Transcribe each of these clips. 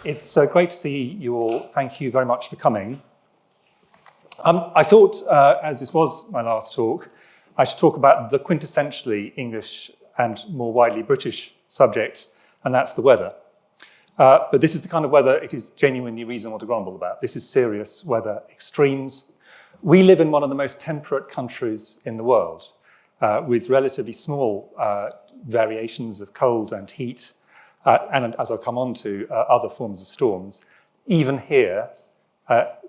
It's great to see you all. Thank you very much for coming. I thought, as this was my last talk, I should talk about the quintessentially English and more widely British subject, and that's the weather. But this is the kind of weather it is genuinely reasonable to grumble about. This is serious weather extremes. We live in one of the most temperate countries in the world, with relatively small variations of cold and heat, and as I'll come on to, other forms of storms. Even here,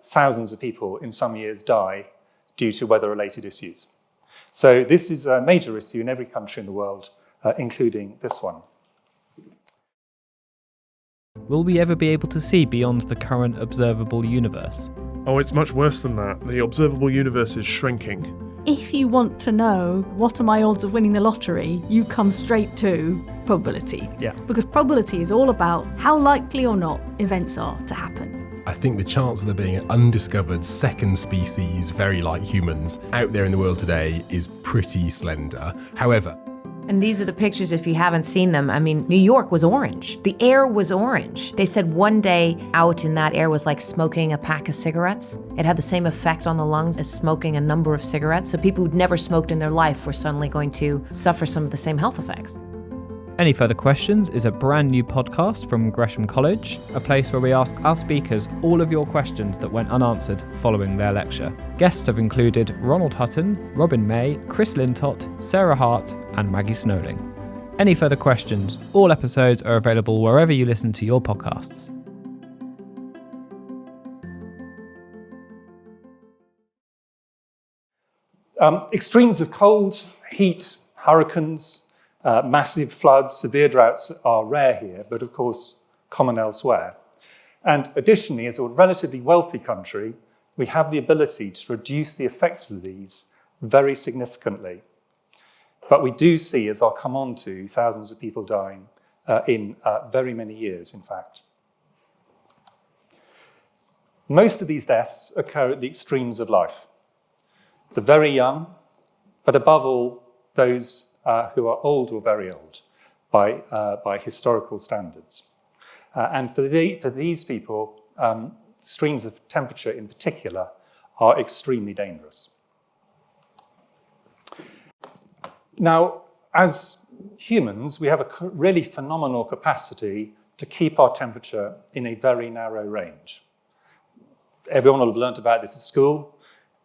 thousands of people in some years die due to weather-related issues. So this is a major issue in every country in the world, including this one. Will we ever be able to see beyond the current observable universe? Oh, it's much worse than that. The observable universe is shrinking. If you want to know what are my odds of winning the lottery, you come straight to probability. Yeah. Because probability is all about how likely or not events are to happen. I think the chance of there being an undiscovered second species, very like humans, out there in the world today is pretty slender. However, and these are the pictures if you haven't seen them. I mean, New York was orange. The air was orange. They said one day out in that air was like smoking a pack of cigarettes. It had the same effect on the lungs as smoking a number of cigarettes. So people who'd never smoked in their life were suddenly going to suffer some of the same health effects. Any Further Questions is a brand new podcast from Gresham College, a place where we ask our speakers all of your questions that went unanswered following their lecture. Guests have included Ronald Hutton, Robin May, Chris Lintott, Sarah Hart, and Maggie Snowling. Any Further Questions, all episodes are available wherever you listen to your podcasts. Extremes of cold, heat, hurricanes, massive floods, severe droughts are rare here, but of course common elsewhere. And additionally, as a relatively wealthy country, we have the ability to reduce the effects of these very significantly. But we do see, as I'll come on to, thousands of people dying in very many years, in fact. Most of these deaths occur at the extremes of life. The very young, but above all, those who are old or very old by historical standards. And for these people, extremes of temperature in particular are extremely dangerous. Now, as humans, we have a really phenomenal capacity to keep our temperature in a very narrow range. Everyone will have learnt about this at school.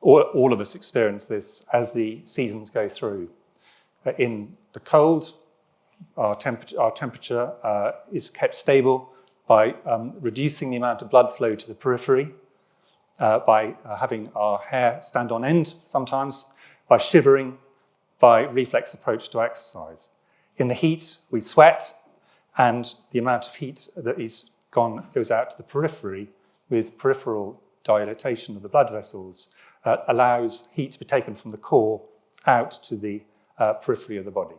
All of us experience this as the seasons go through. In the cold, our temperature is kept stable by reducing the amount of blood flow to the periphery, by having our hair stand on end sometimes, by shivering, by reflex approach to exercise. In the heat, we sweat, and the amount of heat that goes out to the periphery with peripheral dilatation of the blood vessels allows heat to be taken from the core out to the periphery of the body.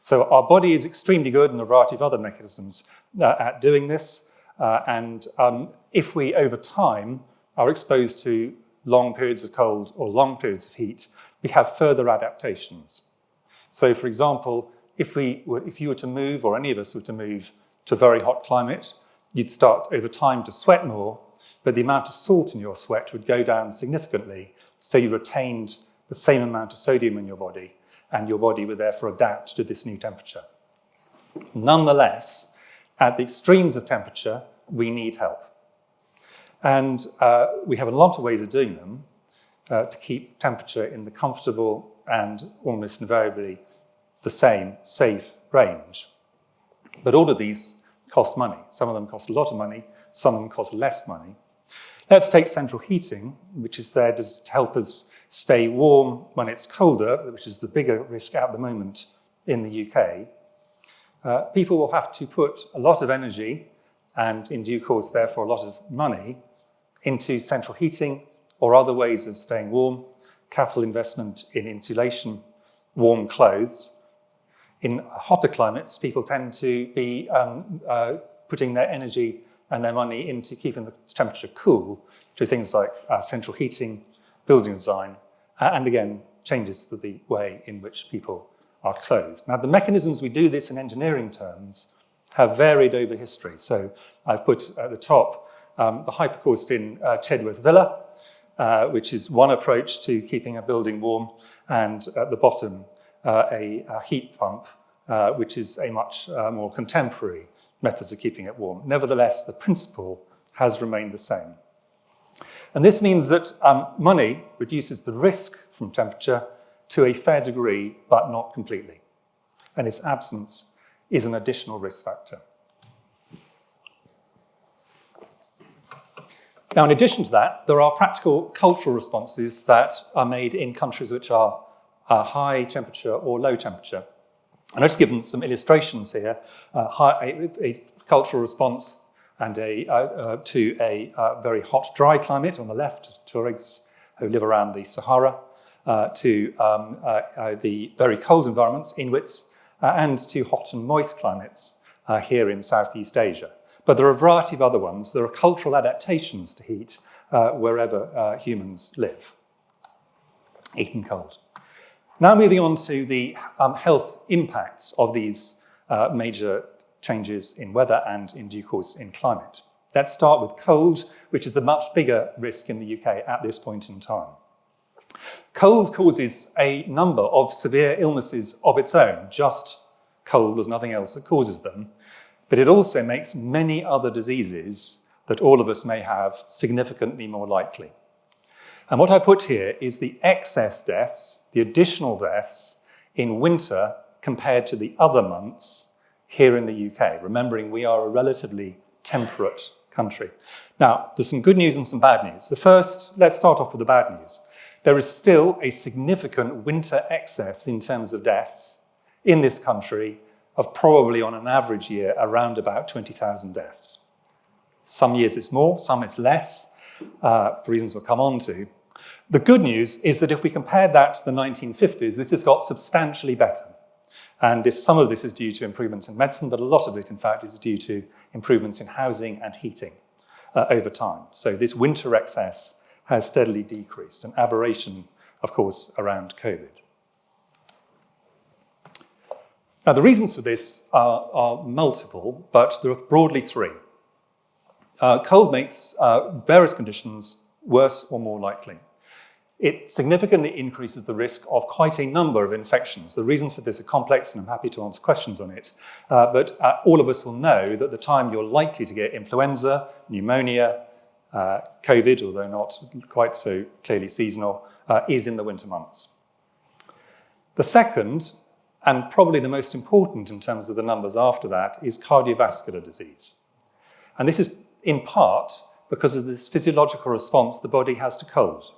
So our body is extremely good, and a variety of other mechanisms at doing this. And if we, over time, are exposed to long periods of cold or long periods of heat, we have further adaptations. So, for example, if you were to move, or any of us were to move to a very hot climate, you'd start over time to sweat more, but the amount of salt in your sweat would go down significantly, so you retained the same amount of sodium in your body, and your body would therefore adapt to this new temperature. Nonetheless, at the extremes of temperature, we need help. And we have a lot of ways of doing them to keep temperature in the comfortable and almost invariably the same safe range. But all of these cost money. Some of them cost a lot of money, some of them cost less money. Let's take central heating, which is there to help us stay warm when it's colder, which is the bigger risk at the moment in the UK. People will have to put a lot of energy, and in due course, therefore, a lot of money into central heating or other ways of staying warm, capital investment in insulation, warm clothes. In hotter climates, people tend to be putting their energy and their money into keeping the temperature cool through things like central heating, building design, and again, changes to the way in which people are clothed. Now, the mechanisms we do this in engineering terms have varied over history. So I've put at the top the hypocaust in Chedworth Villa, which is one approach to keeping a building warm, and at the bottom a heat pump, which is a much more contemporary method of keeping it warm. Nevertheless, the principle has remained the same. And this means that money reduces the risk from temperature to a fair degree, but not completely. And its absence is an additional risk factor. Now, in addition to that, there are practical cultural responses that are made in countries which are high temperature or low temperature. And I've just given some illustrations here. A cultural response and to a very hot, dry climate on the left, Tuaregs who live around the Sahara, to the very cold environments, Inuits, and to hot and moist climates here in Southeast Asia. But there are a variety of other ones. There are cultural adaptations to heat wherever humans live, heat and cold. Now moving on to the health impacts of these major changes in weather and, in due course, in climate. Let's start with cold, which is the much bigger risk in the UK at this point in time. Cold causes a number of severe illnesses of its own. Just cold, there's nothing else that causes them. But it also makes many other diseases that all of us may have significantly more likely. And what I put here is the excess deaths, the additional deaths in winter compared to the other months here in the UK, remembering we are a relatively temperate country. Now, there's some good news and some bad news. The first, let's start off with the bad news. There is still a significant winter excess in terms of deaths in this country of probably on an average year around about 20,000 deaths. Some years it's more, some it's less, for reasons we'll come on to. The good news is that if we compare that to the 1950s, this has got substantially better. And some of this is due to improvements in medicine, but a lot of it, in fact, is due to improvements in housing and heating over time. So this winter excess has steadily decreased, an aberration, of course, around COVID. Now, the reasons for this are multiple, but there are broadly three. Cold makes various conditions worse or more likely. It significantly increases the risk of quite a number of infections. The reasons for this are complex, and I'm happy to answer questions on it. But all of us will know that the time you're likely to get influenza, pneumonia, COVID, although not quite so clearly seasonal, is in the winter months. The second, and probably the most important in terms of the numbers after that, is cardiovascular disease. And this is in part because of this physiological response the body has to cold,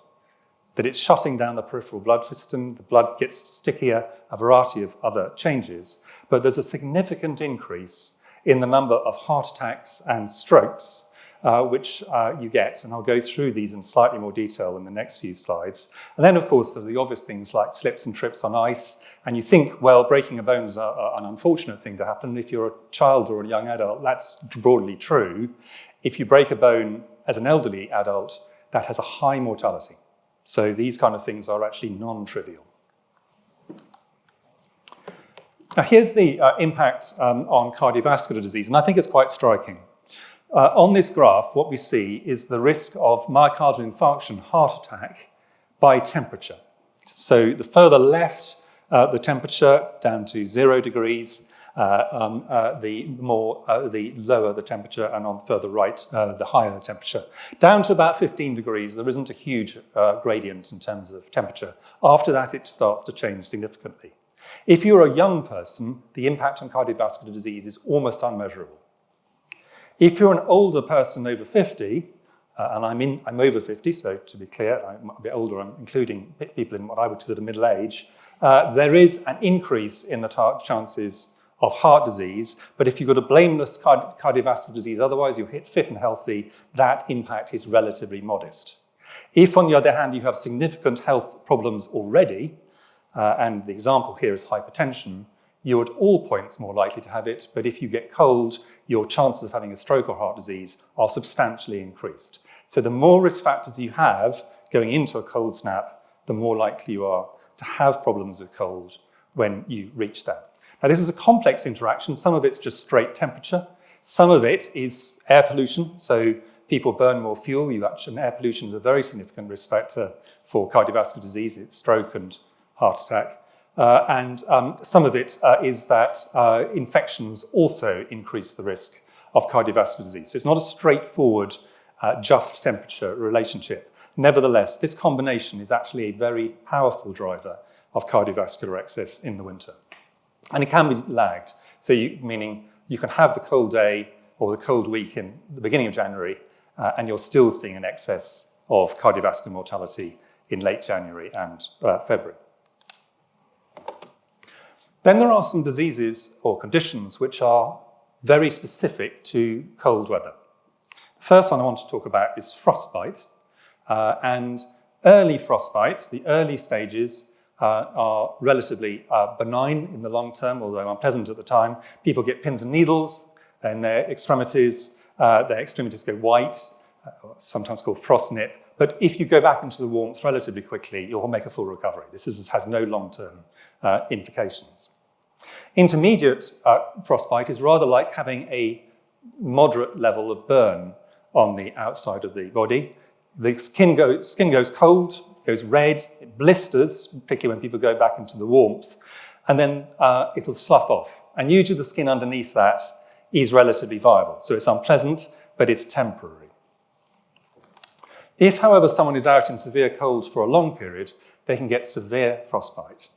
that it's shutting down the peripheral blood system, the blood gets stickier, a variety of other changes, but there's a significant increase in the number of heart attacks and strokes which you get, and I'll go through these in slightly more detail in the next few slides. And then, of course, there are the obvious things like slips and trips on ice, and you think, well, breaking a bone is an unfortunate thing to happen. If you're a child or a young adult, that's broadly true. If you break a bone as an elderly adult, that has a high mortality. So these kind of things are actually non-trivial. Now, here's the impact on cardiovascular disease, and I think it's quite striking. On this graph, what we see is the risk of myocardial infarction, heart attack, by temperature. So the further left, the temperature down to 0 degrees, the lower the temperature, and on further right, the higher the temperature. Down to about 15 degrees, there isn't a huge gradient in terms of temperature. After that, it starts to change significantly. If you're a young person, the impact on cardiovascular disease is almost unmeasurable. If you're an older person over 50, and I'm over 50, so to be clear, I'm a bit older, I'm including people in what I would consider middle age, there is an increase in the chances of heart disease, but if you've got a blameless cardiovascular disease, otherwise you're fit and healthy, that impact is relatively modest. If, on the other hand, you have significant health problems already, and the example here is hypertension, you're at all points more likely to have it, but if you get cold, your chances of having a stroke or heart disease are substantially increased. So the more risk factors you have going into a cold snap, the more likely you are to have problems with cold when you reach that. Now, this is a complex interaction. Some of it's just straight temperature. Some of it is air pollution. So people burn more fuel. And air pollution is a very significant risk factor for cardiovascular disease, stroke and heart attack. And some of it is that infections also increase the risk of cardiovascular disease. So it's not a straightforward just temperature relationship. Nevertheless, this combination is actually a very powerful driver of cardiovascular excess in the winter. And it can be lagged, so meaning you can have the cold day or the cold week in the beginning of January, and you're still seeing an excess of cardiovascular mortality in late January and February. Then there are some diseases or conditions which are very specific to cold weather. The first one I want to talk about is frostbite. And early frostbite, the early stages, are relatively benign in the long term, although unpleasant at the time. People get pins and needles in their extremities go white, sometimes called frost nip. But if you go back into the warmth relatively quickly, you'll make a full recovery. This has no long-term implications. Intermediate frostbite is rather like having a moderate level of burn on the outside of the body. The skin goes cold, goes red, it blisters, particularly when people go back into the warmth, and then it'll slough off. And usually the skin underneath that is relatively viable. So it's unpleasant, but it's temporary. If, however, someone is out in severe cold for a long period, they can get severe frostbite.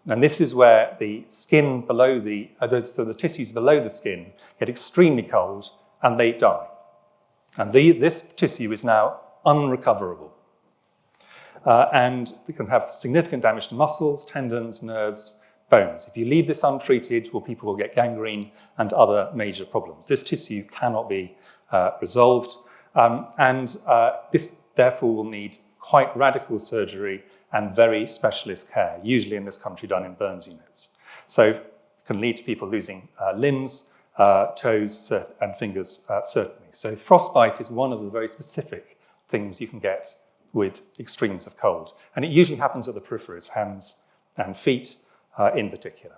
And this is where the skin below the tissues below the skin get extremely cold and they die. And this tissue is now unrecoverable. And it can have significant damage to muscles, tendons, nerves, bones. If you leave this untreated, people will get gangrene and other major problems. This tissue cannot be resolved. This, therefore, will need quite radical surgery and very specialist care, usually in this country done in burns units. So it can lead to people losing limbs, toes and fingers, certainly. So frostbite is one of the very specific things you can get with extremes of cold. And it usually happens at the peripheries, hands and feet in particular.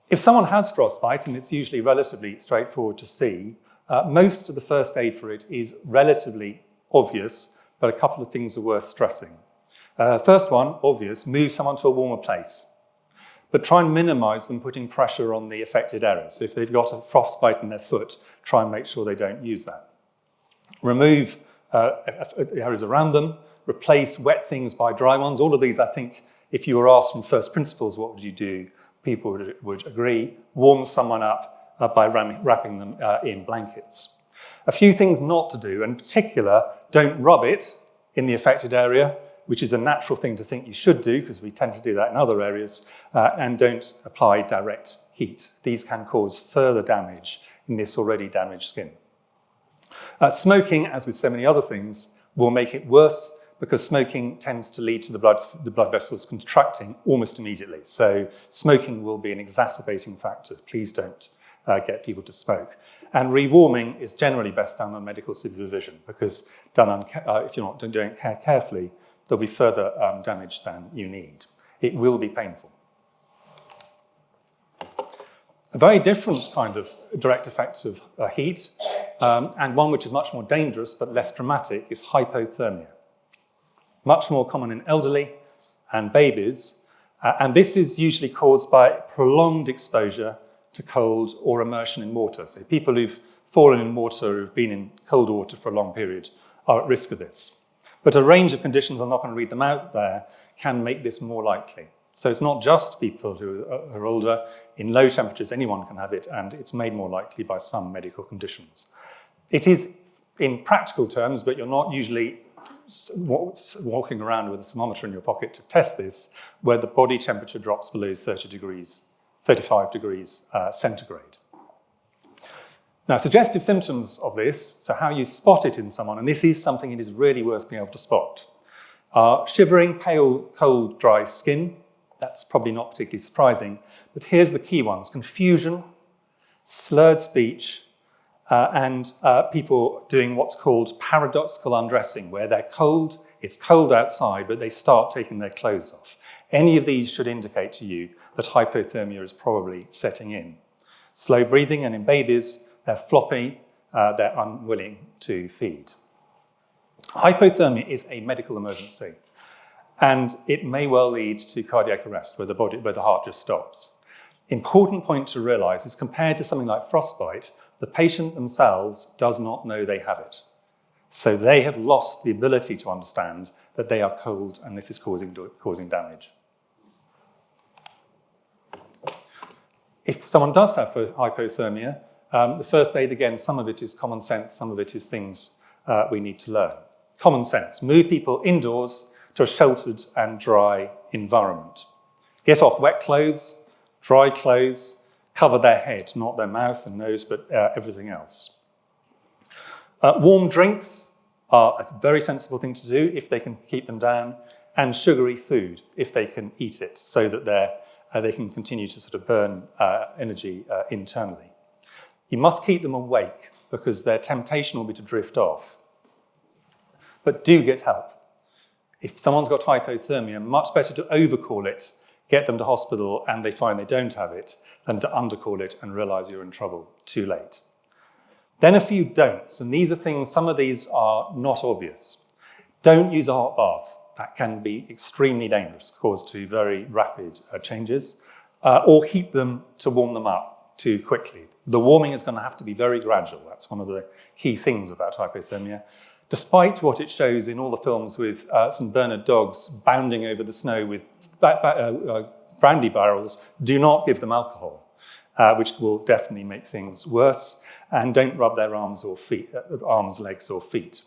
If someone has frostbite, and it's usually relatively straightforward to see, most of the first aid for it is relatively obvious, but a couple of things are worth stressing. First one, obvious, move someone to a warmer place, but try and minimize them putting pressure on the affected area. So if they've got a frostbite in their foot, try and make sure they don't use that. Remove areas around them, replace wet things by dry ones. All of these, I think, if you were asked from first principles, what would you do? People would agree. Warm someone up by wrapping them in blankets. A few things not to do, in particular, don't rub it in the affected area, which is a natural thing to think you should do, because we tend to do that in other areas, and don't apply direct heat. These can cause further damage in this already damaged skin. Smoking, as with so many other things, will make it worse, because smoking tends to lead to the blood vessels contracting almost immediately. So smoking will be an exacerbating factor. Please don't get people to smoke. And rewarming is generally best done on medical supervision, because if you're not doing it carefully, there'll be further damage than you need. It will be painful. A very different kind of direct effects of heat, and one which is much more dangerous but less dramatic, is hypothermia. Much more common in elderly and babies, and this is usually caused by prolonged exposure to cold or immersion in water. So people who've fallen in water, who've been in cold water for a long period, are at risk of this. But a range of conditions, I'm not going to read them out there, can make this more likely. So it's not just people who are older. In low temperatures, anyone can have it, and it's made more likely by some medical conditions. It is, in practical terms, but you're not usually walking around with a thermometer in your pocket to test this, where the body temperature drops below 35 degrees centigrade. Now, suggestive symptoms of this, so how you spot it in someone, and this is something it is really worth being able to spot, are shivering, pale, cold, dry skin. That's probably not particularly surprising, but here's the key ones: confusion, slurred speech, and people doing what's called paradoxical undressing, where they're cold, it's cold outside, but they start taking their clothes off. Any of these should indicate to you that hypothermia is probably setting in. Slow breathing, and in babies, they're floppy, they're unwilling to feed. Hypothermia is a medical emergency, and it may well lead to cardiac arrest where the heart just stops. Important point to realize is compared to something like frostbite, the patient themselves does not know they have it. So they have lost the ability to understand that they are cold and this is causing damage. If someone does have hypothermia, the first aid, again, some of it is common sense, some of it is things we need to learn. Common sense, move people indoors to a sheltered and dry environment. Get off wet clothes, dry clothes, cover their head, not their mouth and nose, but everything else. Warm drinks are a very sensible thing to do if they can keep them down, and sugary food if they can eat it, so that they can continue to sort of burn energy internally. You must keep them awake because their temptation will be to drift off. But do get help. If someone's got hypothermia, much better to overcall it, get them to hospital, and they find they don't have it, than to undercall it and realize you're in trouble too late. Then a few don'ts, and these are things, some of these are not obvious. Don't use a hot bath. That can be extremely dangerous, cause to very rapid changes, or heat them to warm them up too quickly. The warming is going to have to be very gradual. That's one of the key things about hypothermia. Despite what it shows in all the films with some Barnard dogs bounding over the snow with brandy barrels, do not give them alcohol, which will definitely make things worse. And don't rub their arms, legs, or feet.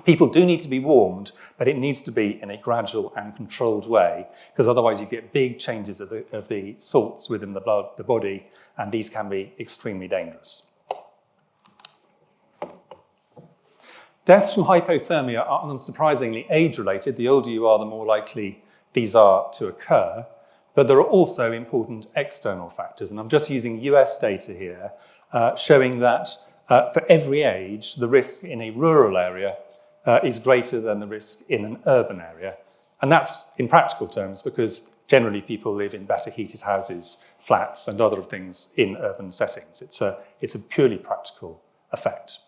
People do need to be warmed, but it needs to be in a gradual and controlled way, because otherwise you get big changes of the salts within the body, and these can be extremely dangerous. Deaths from hypothermia are unsurprisingly age-related. The older you are, the more likely these are to occur. But there are also important external factors, and I'm just using US data here, showing that for every age, the risk in a rural area is greater than the risk in an urban area. And that's in practical terms because generally people live in better heated houses, flats, and other things in urban settings. It's a purely practical effect.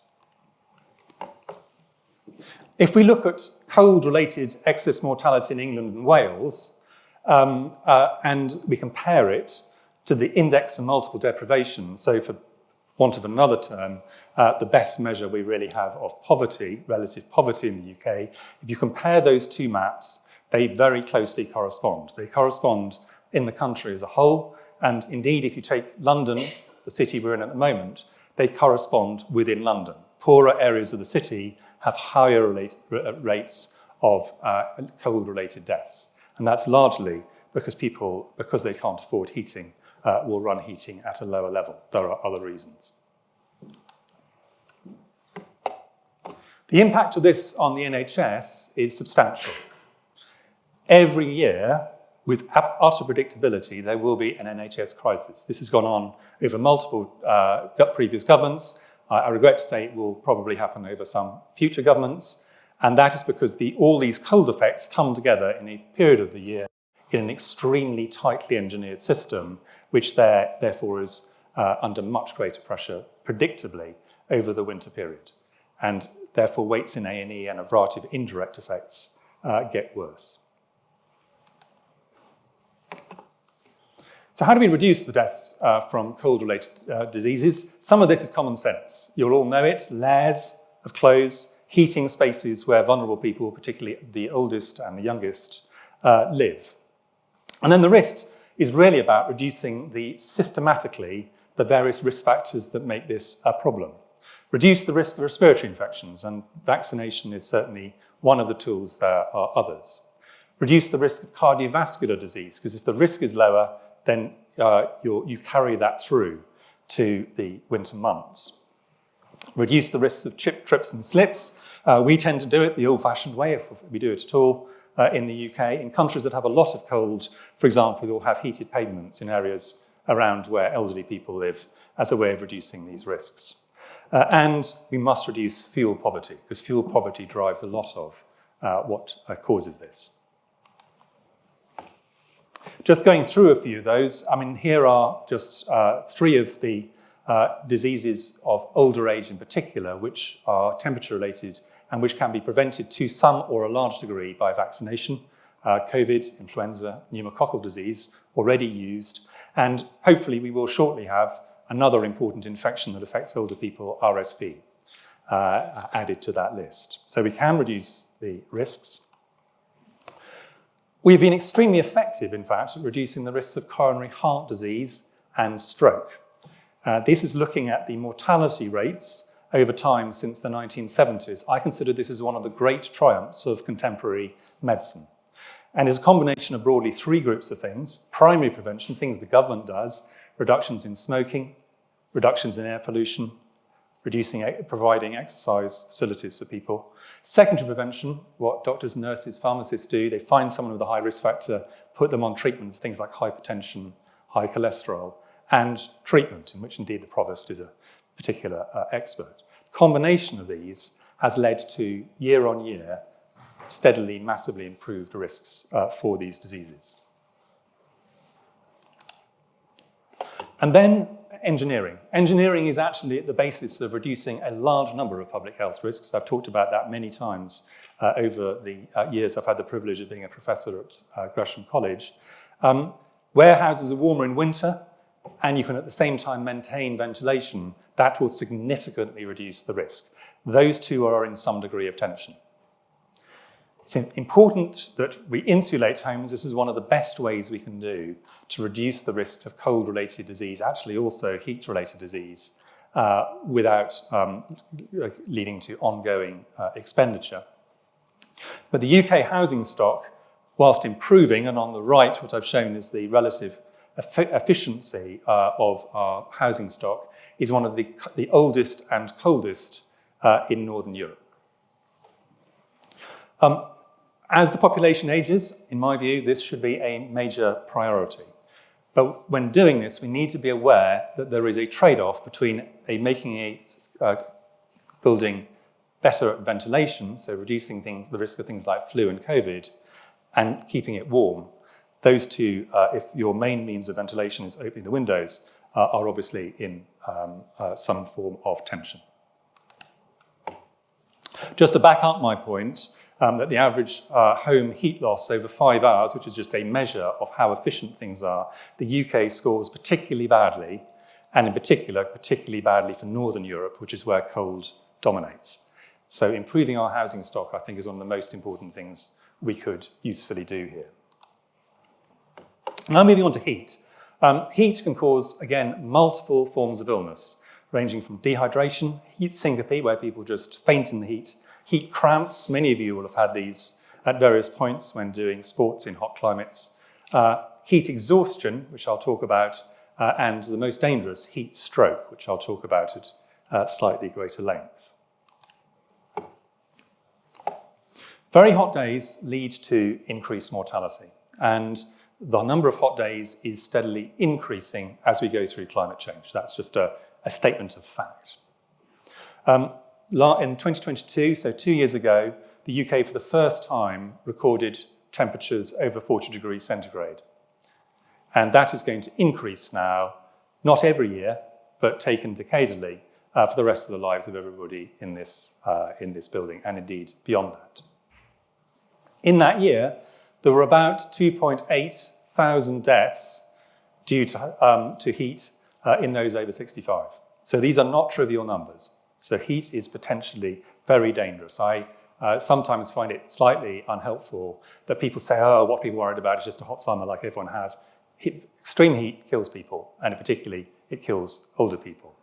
If we look at cold-related excess mortality in England and Wales, and we compare it to the index of multiple deprivation, so for want of another term, the best measure we really have of poverty, relative poverty in the UK, if you compare those two maps, they very closely correspond. They correspond in the country as a whole, and indeed, if you take London, the city we're in at the moment, they correspond within London. Poorer areas of the city have higher rates of cold-related deaths, and that's largely because people, because they can't afford heating, will run heating at a lower level. There are other reasons. The impact of this on the NHS is substantial. Every year, with utter predictability, there will be an NHS crisis. This has gone on over multiple previous governments. I regret to say it will probably happen over some future governments, and that is because all these cold effects come together in a period of the year in an extremely tightly engineered system, which therefore is under much greater pressure, predictably, over the winter period. And therefore, waits in A&E and a variety of indirect effects get worse. So how do we reduce the deaths from cold-related diseases? Some of this is common sense. You'll all know it. Layers of clothes, heating spaces where vulnerable people, particularly the oldest and the youngest, live. And then the rest is really about reducing systematically the various risk factors that make this a problem. Reduce the risk of respiratory infections, and vaccination is certainly one of the tools. There are others. Reduce the risk of cardiovascular disease, because if the risk is lower, then you carry that through to the winter months. Reduce the risks of trips and slips. We tend to do it the old-fashioned way, if we do it at all, in the UK. In countries that have a lot of cold, for example, we'll have heated pavements in areas around where elderly people live as a way of reducing these risks. And we must reduce fuel poverty, because fuel poverty drives a lot of what causes this. Just going through a few of those, I mean, here are just 3 of the diseases of older age in particular, which are temperature-related and which can be prevented to some or a large degree by vaccination. COVID, influenza, pneumococcal disease, already used. And hopefully we will shortly have another important infection that affects older people, RSV, added to that list. So we can reduce the risks. We've been extremely effective, in fact, at reducing the risks of coronary heart disease and stroke. This is looking at the mortality rates over time since the 1970s. I consider this as one of the great triumphs of contemporary medicine. And it's a combination of broadly 3 groups of things: primary prevention, things the government does, reductions in smoking, reductions in air pollution, providing exercise facilities for people. Secondary prevention, what doctors, nurses, pharmacists do, they find someone with a high risk factor, put them on treatment for things like hypertension, high cholesterol, and treatment, in which indeed the provost is a particular expert. Combination of these has led to, year on year, steadily, massively improved risks for these diseases. And then engineering. Engineering is actually at the basis of reducing a large number of public health risks. I've talked about that many times over the years I've had the privilege of being a professor at Gresham College. Warehouses are warmer in winter, and you can at the same time maintain ventilation. That will significantly reduce the risk. Those two are in some degree of tension. It's important that we insulate homes. This is one of the best ways we can do to reduce the risks of cold-related disease, actually also heat-related disease, without leading to ongoing expenditure. But the UK housing stock, whilst improving, and on the right what I've shown is the relative efficiency of our housing stock, is one of the oldest and coldest in Northern Europe. As the population ages, in my view, this should be a major priority. But when doing this, we need to be aware that there is a trade-off between making a building better at ventilation, so reducing the risk of things like flu and COVID, and keeping it warm. Those two, if your main means of ventilation is opening the windows, are obviously in some form of tension. Just to back up my point, that the average home heat loss over 5 hours, which is just a measure of how efficient things are, the UK scores particularly badly, and in particular, particularly badly for Northern Europe, which is where cold dominates. So improving our housing stock, I think, is one of the most important things we could usefully do here. Now moving on to heat. Heat can cause, again, multiple forms of illness, ranging from dehydration, heat syncope, where people just faint in the heat cramps. Many of you will have had these at various points when doing sports in hot climates. Heat exhaustion, which I'll talk about, and the most dangerous, heat stroke, which I'll talk about at slightly greater length. Very hot days lead to increased mortality, and the number of hot days is steadily increasing as we go through climate change. That's just a statement of fact. In 2022, so 2 years ago, the UK for the first time recorded temperatures over 40 degrees centigrade. And that is going to increase now, not every year, but taken decadally for the rest of the lives of everybody in this building, and indeed beyond that. In that year, there were about 2.8 thousand deaths due to heat in those over 65. So these are not trivial numbers. So heat is potentially very dangerous. I sometimes find it slightly unhelpful that people say, oh, what people are worried about is just a hot summer like everyone has. Extreme heat kills people, and particularly it kills older people.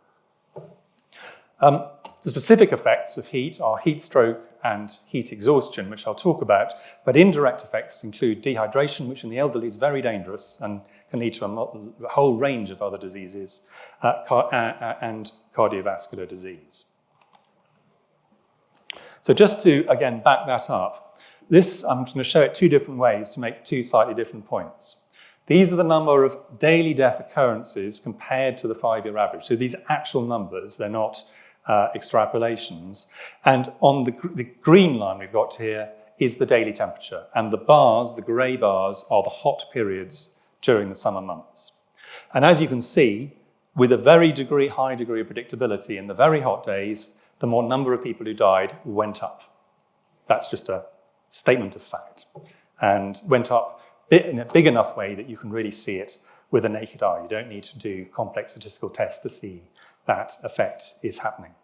The specific effects of heat are heat stroke and heat exhaustion, which I'll talk about, but indirect effects include dehydration, which in the elderly is very dangerous and can lead to a whole range of other diseases, and cardiovascular disease. So just to, again, back that up, I'm going to show it 2 different ways to make 2 slightly different points. These are the number of daily death occurrences compared to the 5-year average. So these are actual numbers, they're not extrapolations. And on the green line we've got here is the daily temperature. And the bars, the grey bars, are the hot periods during the summer months. And as you can see, with a very high degree of predictability in the very hot days, the more number of people who died went up. That's just a statement of fact, and went up in a big enough way that you can really see it with a naked eye. You don't need to do complex statistical tests to see that effect is happening.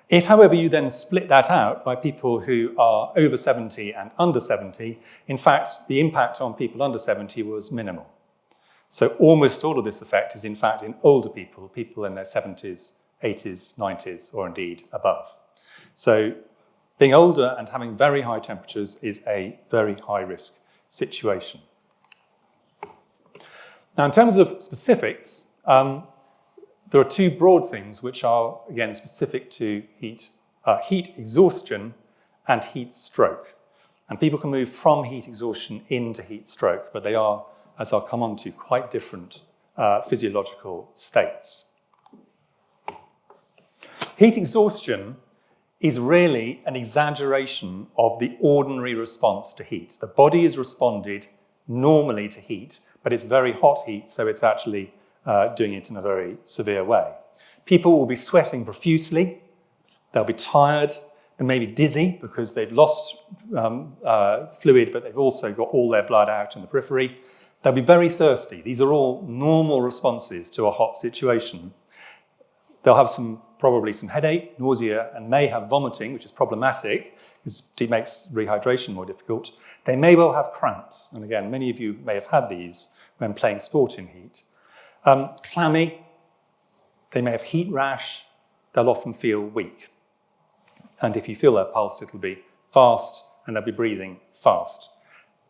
If, however, you then split that out by people who are over 70 and under 70, in fact, the impact on people under 70 was minimal. So almost all of this effect is, in fact, in older people, people in their 70s, 80s, 90s, or indeed above. So being older and having very high temperatures is a very high-risk situation. Now, in terms of specifics, there are two broad things which are, again, specific to heat exhaustion and heat stroke. And people can move from heat exhaustion into heat stroke, but they are, as I'll come on to, quite different physiological states. Heat exhaustion is really an exaggeration of the ordinary response to heat. The body has responded normally to heat, but it's very hot heat, so it's actually doing it in a very severe way. People will be sweating profusely, they'll be tired, and maybe dizzy because they've lost fluid, but they've also got all their blood out in the periphery. They'll be very thirsty. These are all normal responses to a hot situation. They'll have probably some headache, nausea, and may have vomiting, which is problematic because it makes rehydration more difficult. They may well have cramps, and again, many of you may have had these when playing sport in heat. Clammy, they may have heat rash, they'll often feel weak. And if you feel their pulse, it'll be fast, and they'll be breathing fast.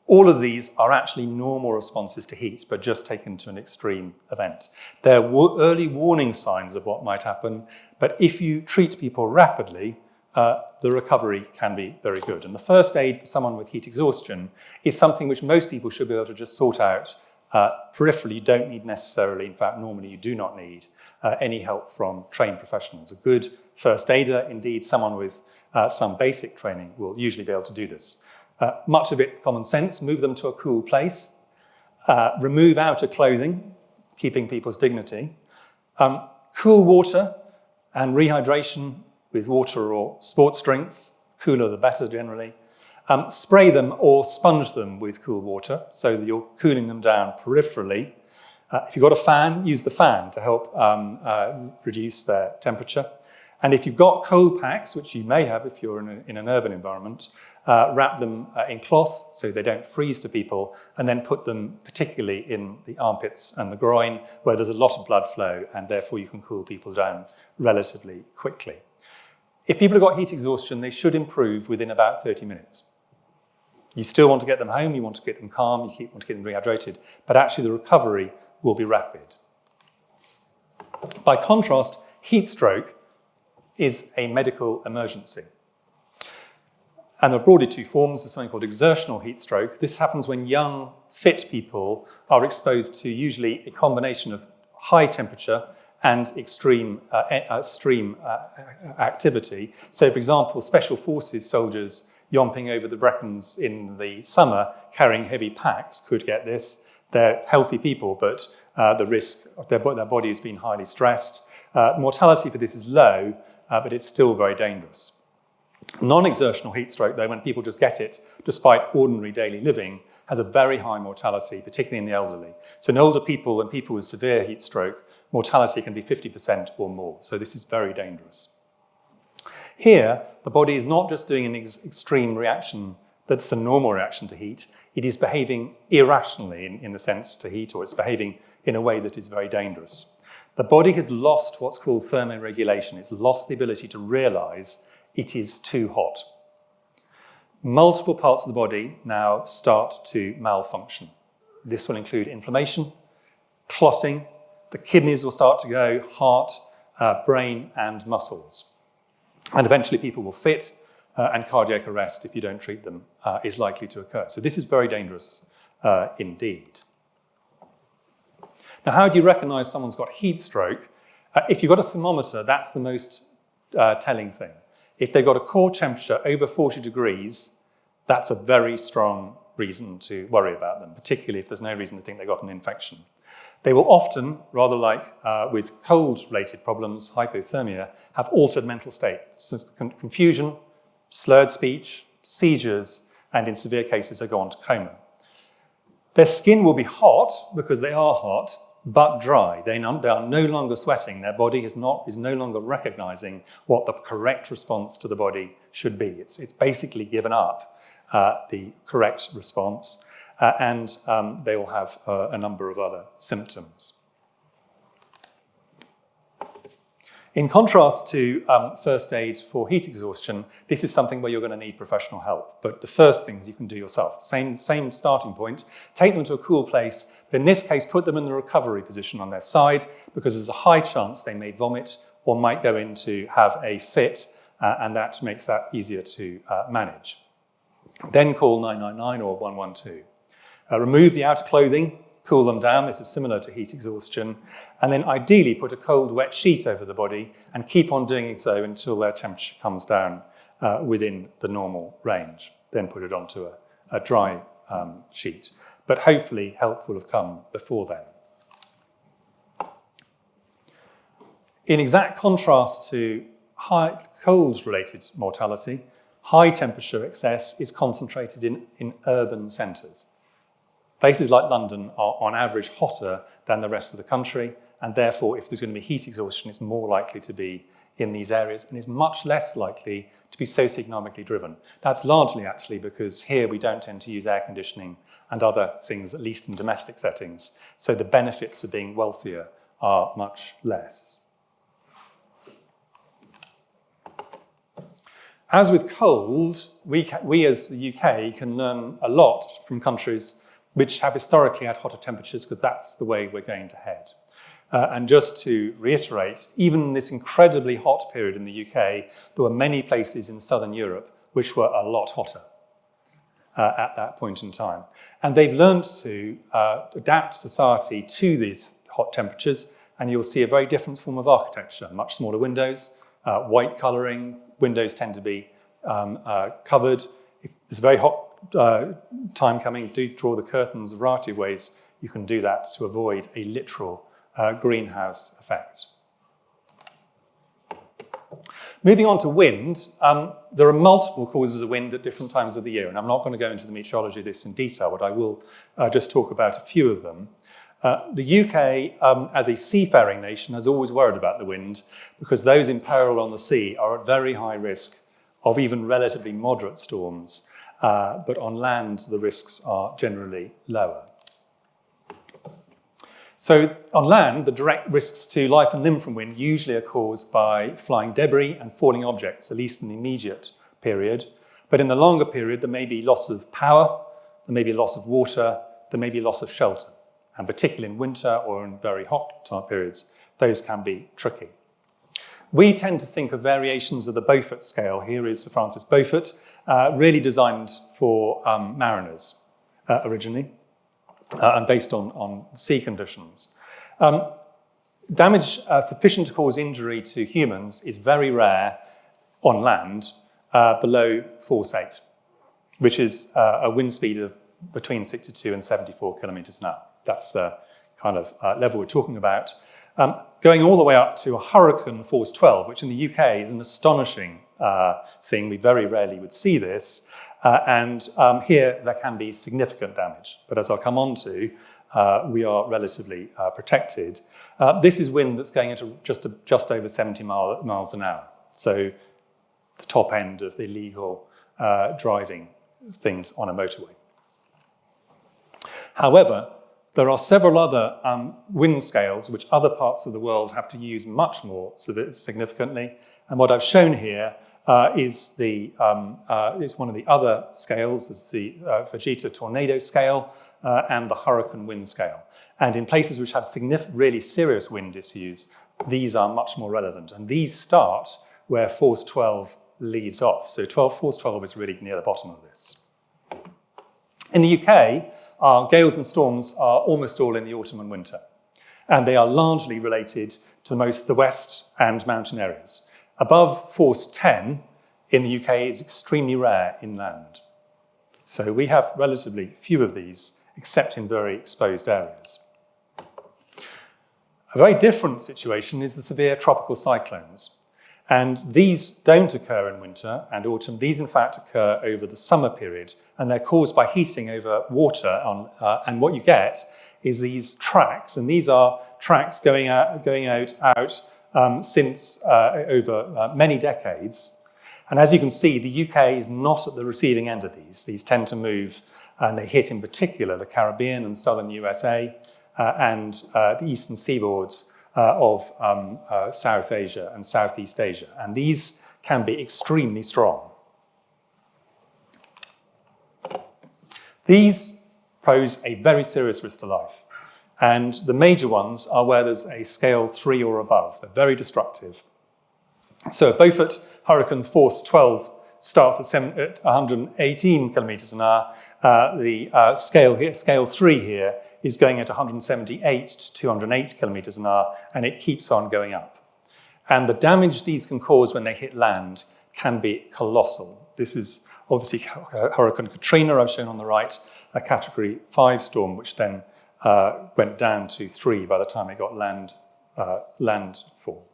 All of these are actually normal responses to heat, but just taken to an extreme event. They're early warning signs of what might happen, but if you treat people rapidly, the recovery can be very good. And the first aid for someone with heat exhaustion is something which most people should be able to just sort out peripherally. You don't need necessarily, in fact, normally you do not need any help from trained professionals. A good first aider, indeed someone with some basic training, will usually be able to do this. Much of it common sense, move them to a cool place, remove outer clothing, keeping people's dignity, cool water and rehydration with water or sports drinks, cooler the better generally. Spray them or sponge them with cool water so that you're cooling them down peripherally. If you've got a fan, use the fan to help reduce their temperature. And if you've got cold packs, which you may have if you're in an urban environment, wrap them in cloth so they don't freeze to people, and then put them particularly in the armpits and the groin where there's a lot of blood flow, and therefore you can cool people down relatively quickly. If people have got heat exhaustion, they should improve within about 30 minutes. You still want to get them home, you want to get them calm, you want to get them rehydrated, but actually the recovery will be rapid. By contrast, heat stroke is a medical emergency. And there are broadly two forms. There's something called exertional heat stroke. This happens when young, fit people are exposed to usually a combination of high temperature and extreme activity. So, for example, special forces soldiers yomping over the Brecons in the summer carrying heavy packs could get this. They're healthy people, but the risk of their body has been highly stressed. Mortality for this is low, but it's still very dangerous. Non-exertional heat stroke, though, when people just get it, despite ordinary daily living, has a very high mortality, particularly in the elderly. So in older people and people with severe heat stroke, mortality can be 50% or more. So this is very dangerous. Here, the body is not just doing an extreme reaction that's the normal reaction to heat. It is behaving irrationally in the sense to heat, or it's behaving in a way that is very dangerous. The body has lost what's called thermoregulation. It's lost the ability to realize it is too hot. Multiple parts of the body now start to malfunction. This will include inflammation, clotting, the kidneys will start to go, heart, brain, and muscles. And eventually people will fit, and cardiac arrest, if you don't treat them, is likely to occur. So this is very dangerous indeed. Now, how do you recognize someone's got heat stroke? If you've got a thermometer, that's the most telling thing. If they've got a core temperature over 40 degrees, that's a very strong reason to worry about them, particularly if there's no reason to think they got an infection. They will often, rather like with cold-related problems, hypothermia, have altered mental state, so confusion, slurred speech, seizures, and in severe cases, they go on to coma. Their skin will be hot because they are hot, but dry. They are no longer sweating. Their body is no longer recognizing what the correct response to the body should be. It's basically given up the correct response, and they will have a number of other symptoms. In contrast to first aid for heat exhaustion, this is something where you're going to need professional help. But the first things you can do yourself. Same starting point. Take them to a cool place, but in this case, put them in the recovery position on their side, because there's a high chance they may vomit or might go in to have a fit, and that makes that easier to manage. Then call 999 or 112. Remove the outer clothing, cool them down. This is similar to heat exhaustion. And then ideally put a cold, wet sheet over the body and keep on doing so until their temperature comes down within the normal range. Then put it onto a dry sheet. But hopefully help will have come before then. In exact contrast to high cold-related mortality, high temperature excess is concentrated in urban centres. Places like London are on average hotter than the rest of the country, and therefore if there's going to be heat exhaustion, it's more likely to be in these areas and is much less likely to be socioeconomically driven. That's largely actually because here we don't tend to use air conditioning and other things, at least in domestic settings, so the benefits of being wealthier are much less. As with cold, we as the UK can learn a lot from countries which have historically had hotter temperatures, because that's the way we're going to head. And just to reiterate, even in this incredibly hot period in the UK, there were many places in southern Europe which were a lot hotter at that point in time. And they've learned to adapt society to these hot temperatures, and you'll see a very different form of architecture, much smaller windows, white colouring. Windows tend to be covered. If there's a very hot time coming, do draw the curtains a variety of ways. You can do that to avoid a literal greenhouse effect. Moving on to wind, there are multiple causes of wind at different times of the year, and I'm not going to go into the meteorology of this in detail, but I will just talk about a few of them. The UK, as a seafaring nation, has always worried about the wind because those in peril on the sea are at very high risk of even relatively moderate storms, but on land the risks are generally lower. So on land, the direct risks to life and limb from wind usually are caused by flying debris and falling objects, at least in the immediate period. But in the longer period, there may be loss of power, there may be loss of water, there may be loss of shelter. And particularly in winter or in very hot time periods, those can be tricky. We tend to think of variations of the Beaufort scale. Here is Sir Francis Beaufort, really designed for mariners originally, and based on sea conditions. Damage sufficient to cause injury to humans is very rare on land below force 8, which is a wind speed of between 62 and 74 kilometres an hour. That's the kind of level we're talking about. Going all the way up to a hurricane force 12, which in the UK is an astonishing thing. We very rarely would see this. And here there can be significant damage. But as I'll come on to, we are relatively protected. This is wind that's going at just over 70 miles an hour. So the top end of the legal driving things on a motorway. However, there are several other wind scales which other parts of the world have to use much more significantly. And what I've shown here is one of the other scales, is the Vegeta tornado scale and the hurricane wind scale. And in places which have really serious wind issues, these are much more relevant. And these start where force 12 leaves off. So force 12 is really near the bottom of this. In the UK, our gales and storms are almost all in the autumn and winter, and they are largely related to the west and mountain areas. Above force 10 in the UK is extremely rare inland. So we have relatively few of these, except in very exposed areas. A very different situation is the severe tropical cyclones. And these don't occur in winter and autumn. These, in fact, occur over the summer period, and they're caused by heating over water. And what you get is these tracks, and these are tracks going out since over many decades. And as you can see, the UK is not at the receiving end of these. These tend to move, and they hit in particular the Caribbean and southern USA and the eastern seaboards of South Asia and Southeast Asia. And these can be extremely strong. These pose a very serious risk to life. And the major ones are where there's a scale 3 or above. They're very destructive. So Beaufort Hurricane's force 12 starts at 118 kilometers an hour. The scale 3 here, is going at 178 to 208 kilometers an hour, and it keeps on going up. And the damage these can cause when they hit land can be colossal. This is obviously Hurricane Katrina, I've shown on the right, a Category 5 storm, which then went down to 3 by the time it got landfall.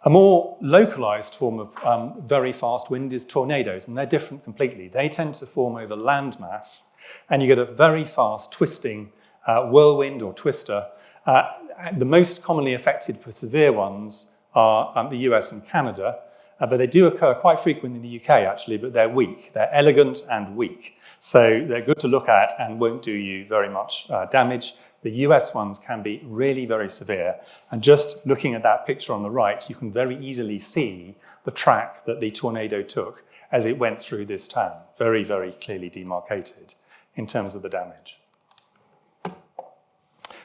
A more localized form of very fast wind is tornadoes, and they're different completely. They tend to form over landmass, and you get a very fast twisting whirlwind or twister. The most commonly affected for severe ones are the US and Canada, but they do occur quite frequently in the UK actually, but they're weak. They're elegant and weak. So they're good to look at and won't do you very much damage. The US ones can be really very severe. And just looking at that picture on the right, you can very easily see the track that the tornado took as it went through this town. Very, very clearly demarcated in terms of the damage.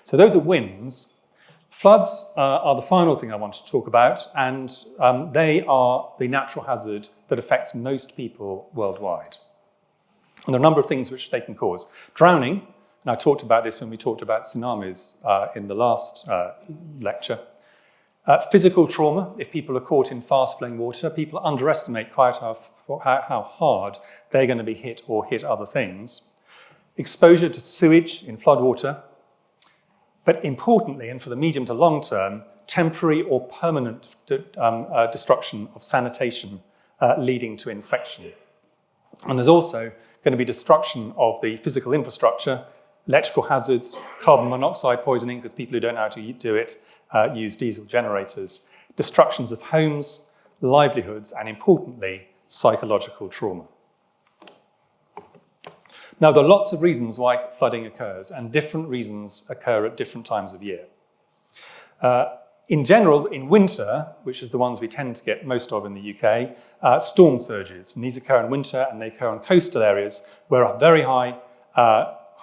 So those are winds. Floods are the final thing I want to talk about, and they are the natural hazard that affects most people worldwide. And there are a number of things which they can cause. Drowning, and I talked about this when we talked about tsunamis in the last lecture. Physical trauma, if people are caught in fast-flowing water, people underestimate quite how hard they're going to be hit or hit other things. Exposure to sewage in floodwater, but importantly, and for the medium to long term, temporary or permanent destruction of sanitation leading to infection. And there's also going to be destruction of the physical infrastructure, electrical hazards, carbon monoxide poisoning, because people who don't know how to do it use diesel generators, destructions of homes, livelihoods, and importantly, psychological trauma. Now, there are lots of reasons why flooding occurs, and different reasons occur at different times of year. In general, in winter, which is the ones we tend to get most of in the UK, storm surges. And these occur in winter, and they occur on coastal areas where a very high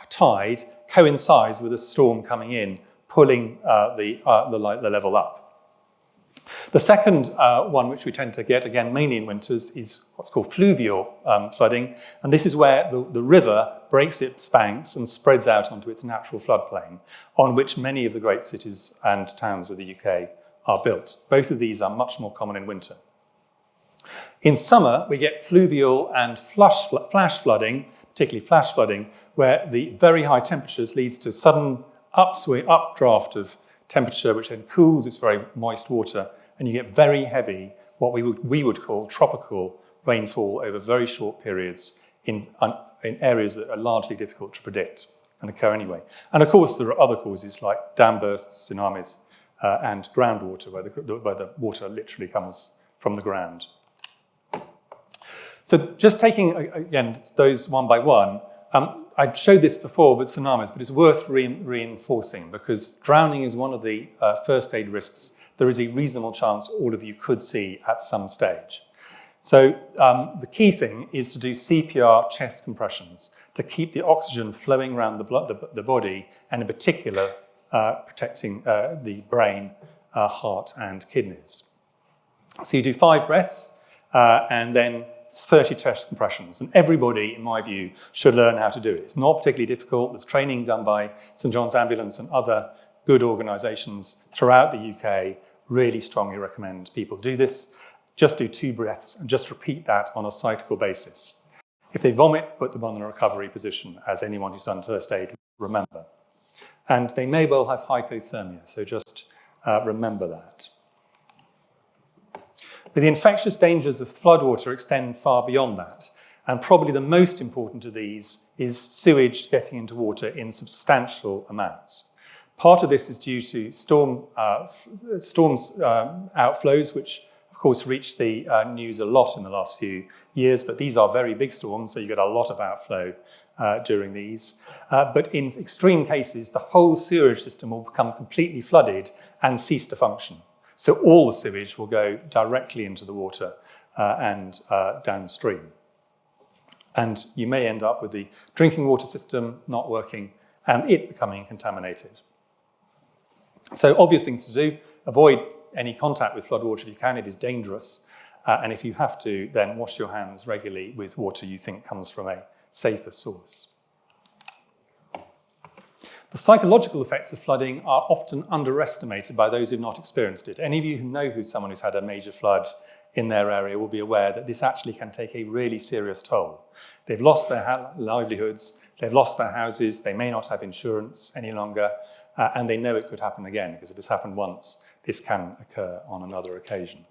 tide coincides with a storm coming in, pulling the level up. The second one, which we tend to get, again, mainly in winters, is what's called fluvial flooding. And this is where the river breaks its banks and spreads out onto its natural floodplain, on which many of the great cities and towns of the UK are built. Both of these are much more common in winter. In summer, we get fluvial and flash flooding, particularly flash flooding, where the very high temperatures leads to sudden updraft of temperature, which then cools this very moist water, and you get very heavy, what we would call tropical rainfall over very short periods in areas that are largely difficult to predict and occur anyway. And of course, there are other causes like dam bursts, tsunamis, and groundwater, where the water literally comes from the ground. So just taking, again, those one by one, I showed this before with tsunamis, but it's worth reinforcing, because drowning is one of the first aid risks there is a reasonable chance all of you could see at some stage. So the key thing is to do CPR chest compressions to keep the oxygen flowing around the body, and in particular protecting the brain, heart and kidneys. So you do 5 breaths and then 30 chest compressions, and everybody, in my view, should learn how to do it. It's not particularly difficult. There's training done by St John's Ambulance and other good organisations throughout the UK. Really strongly recommend people do this. Just do 2 breaths and just repeat that on a cyclical basis. If they vomit, put them on the recovery position, as anyone who's done first aid will remember. And they may well have hypothermia, so just remember that. But the infectious dangers of floodwater extend far beyond that. And probably the most important of these is sewage getting into water in substantial amounts. Part of this is due to storms outflows, which of course reached the news a lot in the last few years, but these are very big storms, so you get a lot of outflow during these. But in extreme cases, the whole sewerage system will become completely flooded and cease to function. So all the sewage will go directly into the water and downstream. And you may end up with the drinking water system not working and it becoming contaminated. So obvious things to do: avoid any contact with floodwater if you can. It is dangerous. And if you have to, then wash your hands regularly with water you think comes from a safer source. The psychological effects of flooding are often underestimated by those who've not experienced it. Any of you who know someone who's had a major flood in their area will be aware that this actually can take a really serious toll. They've lost their livelihoods, they've lost their houses, they may not have insurance any longer, and they know it could happen again, because if it's happened once, this can occur on another occasion.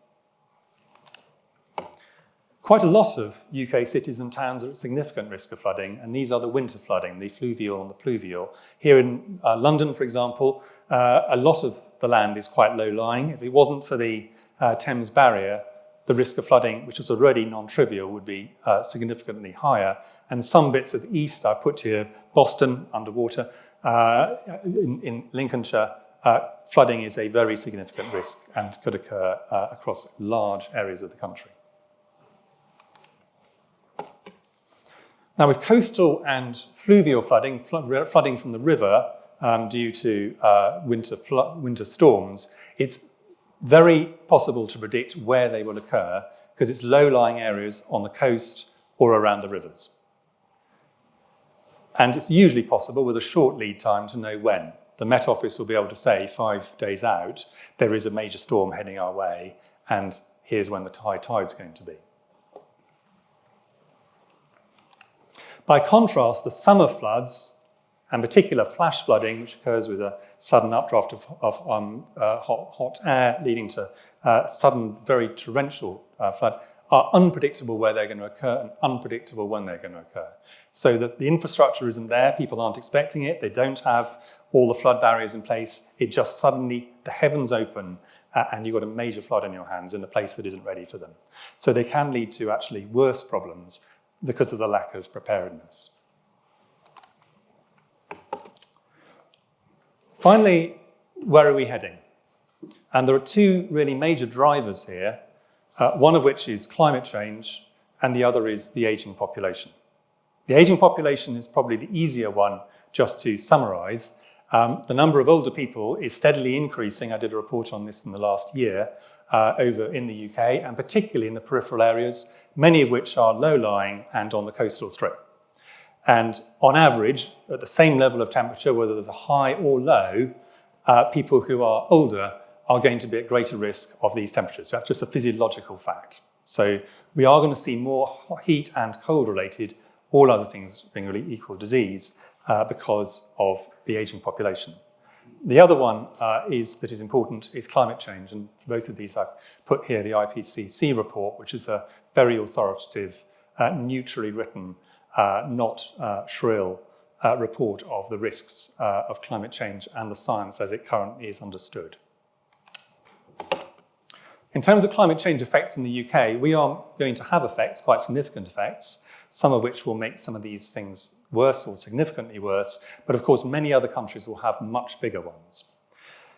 Quite a lot of UK cities and towns are at significant risk of flooding, and these are the winter flooding, the fluvial and the pluvial. Here in London, for example, a lot of the land is quite low-lying. If it wasn't for the Thames barrier, the risk of flooding, which is already non-trivial, would be significantly higher. And some bits of the east, I put here, Boston, underwater, in Lincolnshire, flooding is a very significant risk and could occur across large areas of the country. Now, with coastal and fluvial flooding, flooding from the river due to winter storms, it's very possible to predict where they will occur because it's low-lying areas on the coast or around the rivers. And it's usually possible with a short lead time to know when. The Met Office will be able to say 5 days out, there is a major storm heading our way, and here's when the high tide's going to be. By contrast, the summer floods, and particular flash flooding, which occurs with a sudden updraft of hot air leading to sudden, very torrential flood, are unpredictable where they're going to occur and unpredictable when they're going to occur. So that the infrastructure isn't there, people aren't expecting it, they don't have all the flood barriers in place, it just suddenly, the heavens open and you've got a major flood in your hands in a place that isn't ready for them. So they can lead to actually worse problems because of the lack of preparedness. Finally, where are we heading? And there are two really major drivers here, one of which is climate change, and the other is the aging population. The aging population is probably the easier one just to summarize. The number of older people is steadily increasing. I did a report on this in the last year over in the UK, and particularly in the peripheral areas, many of which are low-lying and on the coastal strip. And on average, at the same level of temperature, whether they're high or low, people who are older are going to be at greater risk of these temperatures. That's just a physiological fact. So we are going to see more heat and cold related, all other things being really equal disease, because of the aging population. The other one that is important is climate change. And for both of these, I've put here the IPCC report, which is a very authoritative, neutrally written, not shrill report of the risks of climate change and the science as it currently is understood. In terms of climate change effects in the UK, we are going to have effects, quite significant effects, some of which will make some of these things worse or significantly worse, but of course many other countries will have much bigger ones.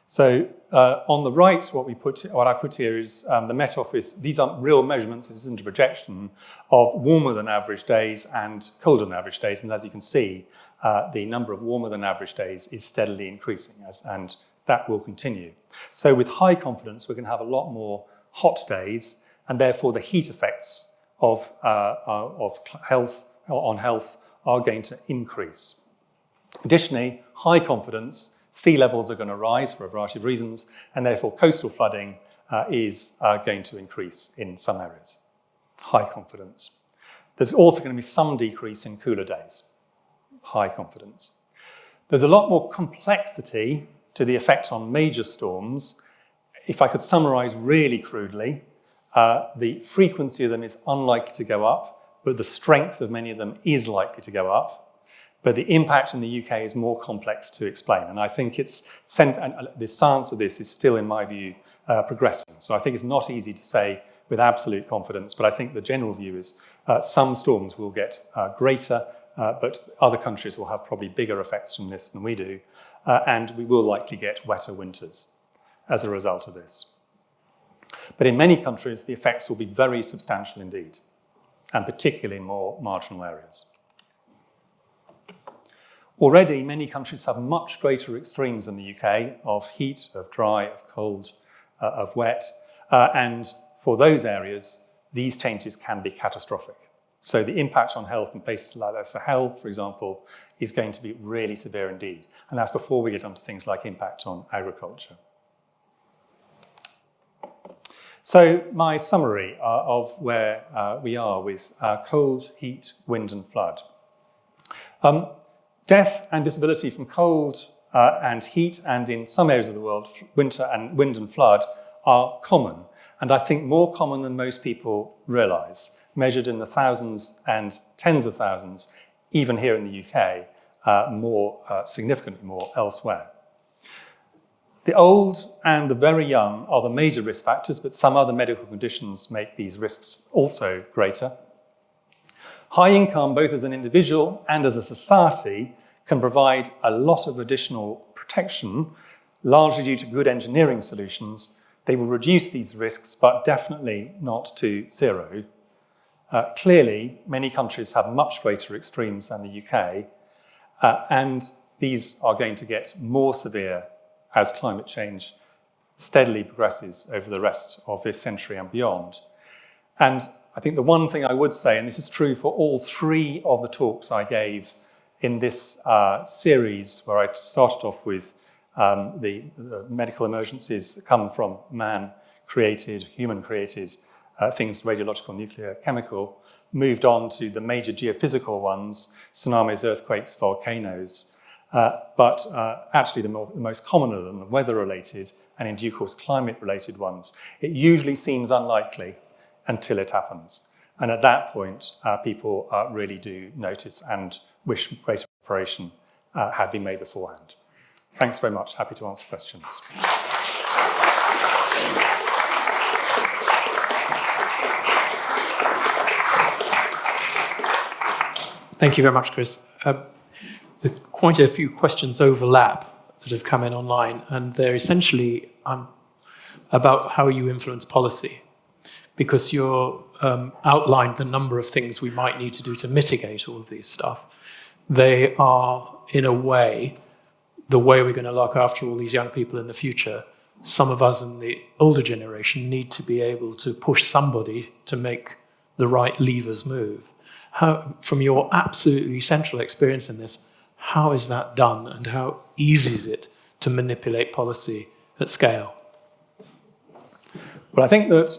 So on the right, what I put here is the Met Office. These aren't real measurements, this isn't a projection of warmer than average days and colder than average days. And as you can see, the number of warmer than average days is steadily increasing, and that will continue. So with high confidence, we're going to have a lot more hot days, and therefore the heat effects of health are going to increase. Additionally, high confidence, sea levels are going to rise for a variety of reasons, and therefore coastal flooding is going to increase in some areas. High confidence. There's also going to be some decrease in cooler days, high confidence. There's a lot more complexity to the effect on major storms. If I could summarize really crudely, the frequency of them is unlikely to go up, but the strength of many of them is likely to go up. But the impact in the UK is more complex to explain. And I think the science of this is still, in my view, progressing. So I think it's not easy to say with absolute confidence, but I think the general view is some storms will get greater, but other countries will have probably bigger effects from this than we do. And we will likely get wetter winters as a result of this. But in many countries, the effects will be very substantial indeed, and particularly in more marginal areas. Already, many countries have much greater extremes than the UK of heat, of dry, of cold, of wet. And for those areas, these changes can be catastrophic. So the impact on health in places like the Sahel, for example, is going to be really severe indeed. And that's before we get onto things like impact on agriculture. So my summary of where we are with cold, heat, wind and flood. Death and disability from cold and heat, and in some areas of the world, wind and flood, are common. And I think more common than most people realise, measured in the thousands and tens of thousands, even here in the UK, significantly more elsewhere. The old and the very young are the major risk factors, but some other medical conditions make these risks also greater. High income, both as an individual and as a society, can provide a lot of additional protection, largely due to good engineering solutions. They will reduce these risks, but definitely not to zero. Clearly, many countries have much greater extremes than the UK, and these are going to get more severe as climate change steadily progresses over the rest of this century and beyond. And I think the one thing I would say, and this is true for all three of the talks I gave in this series, where I started off with the medical emergencies that come from man-created, human-created things, radiological, nuclear, chemical, moved on to the major geophysical ones, tsunamis, earthquakes, volcanoes, but actually the most common of them, the weather-related and in due course climate-related ones, it usually seems unlikely until it happens. And at that point, people really do notice and wish greater preparation had been made beforehand. Thanks very much. Happy to answer questions. Thank you very much, Chris. There's quite a few questions overlap that have come in online, and they're essentially about how you influence policy, because you're outlined the number of things we might need to do to mitigate all of these stuff. They are, in a way, the way we're going to look after all these young people in the future. Some of us in the older generation need to be able to push somebody to make the right levers move. How, from your absolutely central experience in this, how is that done, and how easy is it to manipulate policy at scale? Well, I think that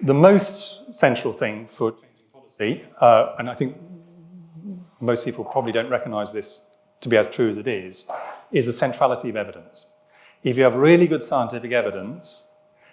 the most central thing for changing policy, and I think most people probably don't recognise this to be as true as it is the centrality of evidence. If you have really good scientific evidence,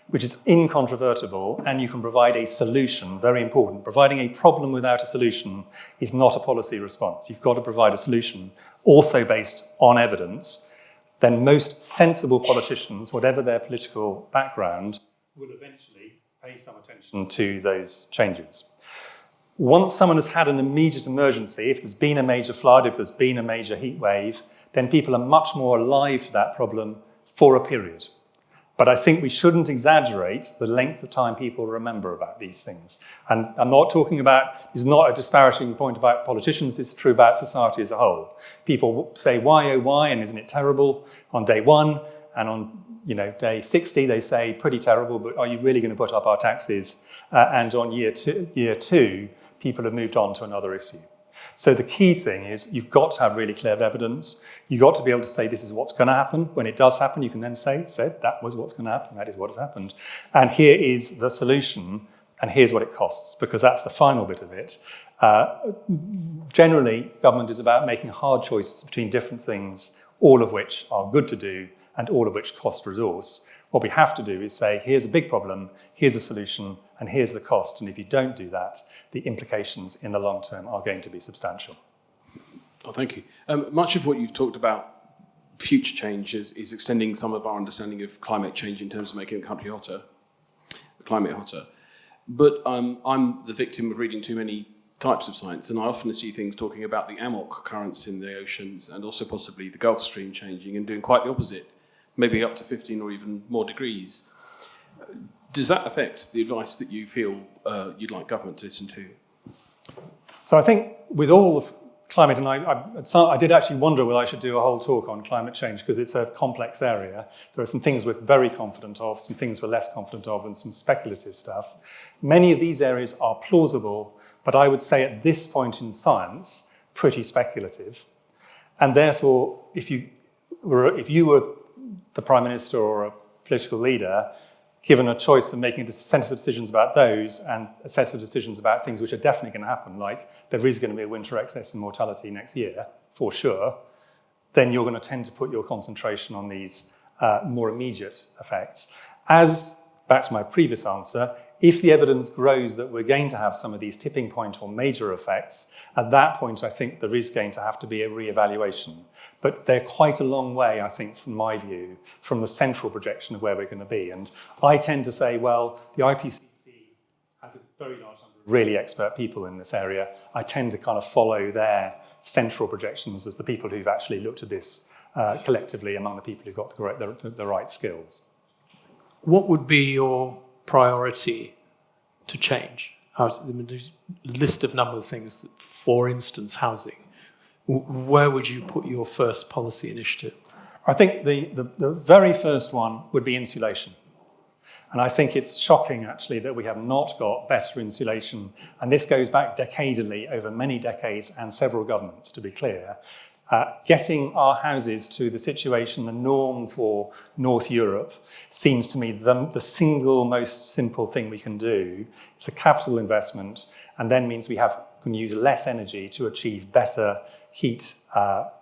which is incontrovertible, and you can provide a solution, very important. Providing a problem without a solution is not a policy response. You've got to provide a solution also based on evidence. Then most sensible politicians, whatever their political background, will eventually pay some attention to those changes. Once someone has had an immediate emergency, if there's been a major flood, if there's been a major heat wave, then people are much more alive to that problem for a period. But I think we shouldn't exaggerate the length of time people remember about these things. And I'm not talking about, this is not a disparaging point about politicians, this is true about society as a whole. People say, why, oh, why, and isn't it terrible on day one, and on day 60, they say, pretty terrible, but are you really going to put up our taxes? And on year two, people have moved on to another issue. So the key thing is you've got to have really clear evidence. You've got to be able to say this is what's going to happen. When it does happen, you can then say that was what's going to happen, that is what has happened. And here is the solution. and here's what it costs, because that's the final bit of it. Generally, government is about making hard choices between different things, all of which are good to do and all of which cost resource. What we have to do is say, here's a big problem, here's a solution, and here's the cost. And if you don't do that, the implications in the long term are going to be substantial. Oh, thank you. Much of what you've talked about, future change, is extending some of our understanding of climate change in terms of making the country hotter, the climate hotter. But I'm the victim of reading too many types of science, and I often see things talking about the amok currents in the oceans and also possibly the Gulf Stream changing and doing quite the opposite, maybe up to 15 or even more degrees. Does that affect the advice that you feel you'd like government to listen to? So I think with all of climate, and I did actually wonder whether I should do a whole talk on climate change because it's a complex area. There are some things we're very confident of, some things we're less confident of, and some speculative stuff. Many of these areas are plausible, but I would say at this point in science, pretty speculative. And therefore, if you were the Prime Minister or a political leader, given a choice of making a set of decisions about those and a set of decisions about things which are definitely going to happen, like there is going to be a winter excess in mortality next year, for sure, then you're going to tend to put your concentration on these more immediate effects. As, back to my previous answer, if the evidence grows that we're going to have some of these tipping point or major effects, at that point I think there is going to have to be a re-evaluation. But they're quite a long way, I think, from my view, from the central projection of where we're going to be. And I tend to say, well, the IPCC has a very large number of really expert people in this area. I tend to kind of follow their central projections as the people who've actually looked at this collectively among the people who've got the right skills. What would be your priority to change? There's a list of number of things, for instance, housing. Where would you put your first policy initiative? I think the very first one would be insulation. And I think it's shocking, actually, that we have not got better insulation. And this goes back decadally, over many decades and several governments, to be clear. Getting our houses to the situation, the norm for North Europe, seems to me the single most simple thing we can do. It's a capital investment, and then means we can use less energy to achieve better heat,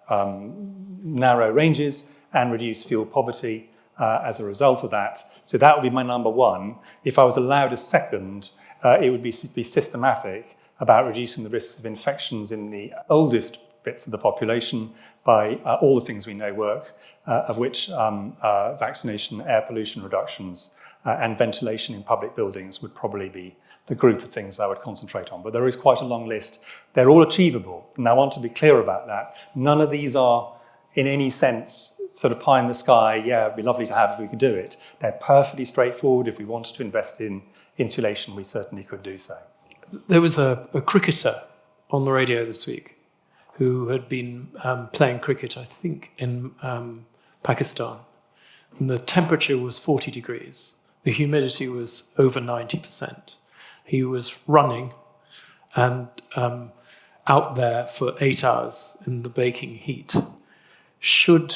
narrow ranges, and reduce fuel poverty as a result of that. So that would be my number one. If I was allowed a second, it would be systematic about reducing the risks of infections in the oldest bits of the population by all the things we know work, of which vaccination, air pollution reductions, and ventilation in public buildings would probably be the group of things I would concentrate on. But there is quite a long list. They're all achievable. And I want to be clear about that. None of these are, in any sense, sort of pie in the sky, yeah, it'd be lovely to have if we could do it. They're perfectly straightforward. If we wanted to invest in insulation, we certainly could do so. There was a cricketer on the radio this week who had been playing cricket, I think, in Pakistan. And the temperature was 40 degrees. The humidity was over 90%. He was running and out there for 8 hours in the baking heat. Should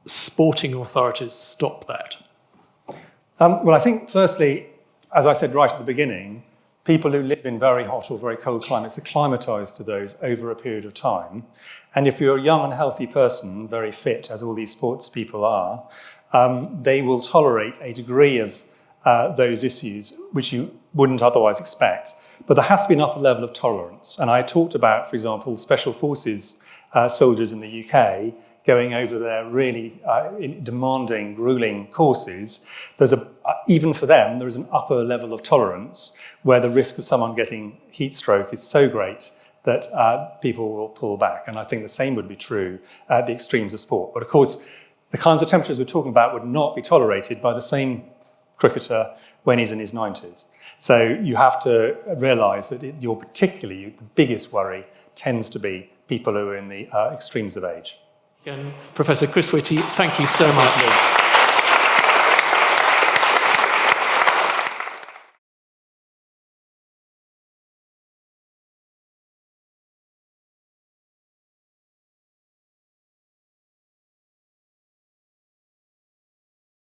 sporting authorities stop that? Well, I think, firstly, as I said right at the beginning, people who live in very hot or very cold climates acclimatise to those over a period of time. And if you're a young and healthy person, very fit, as all these sports people are, they will tolerate a degree of those issues which you wouldn't otherwise expect. But there has to be an upper level of tolerance. And I talked about, for example, special forces soldiers in the UK going over their really demanding, grueling courses. Even for them, there is an upper level of tolerance where the risk of someone getting heat stroke is so great that people will pull back. And I think the same would be true at the extremes of sport. But of course, the kinds of temperatures we're talking about would not be tolerated by the same cricketer when he's in his 90s. So you have to realise that the biggest worry tends to be people who are in the extremes of age. Again, Professor Chris Whitty, thank you so much.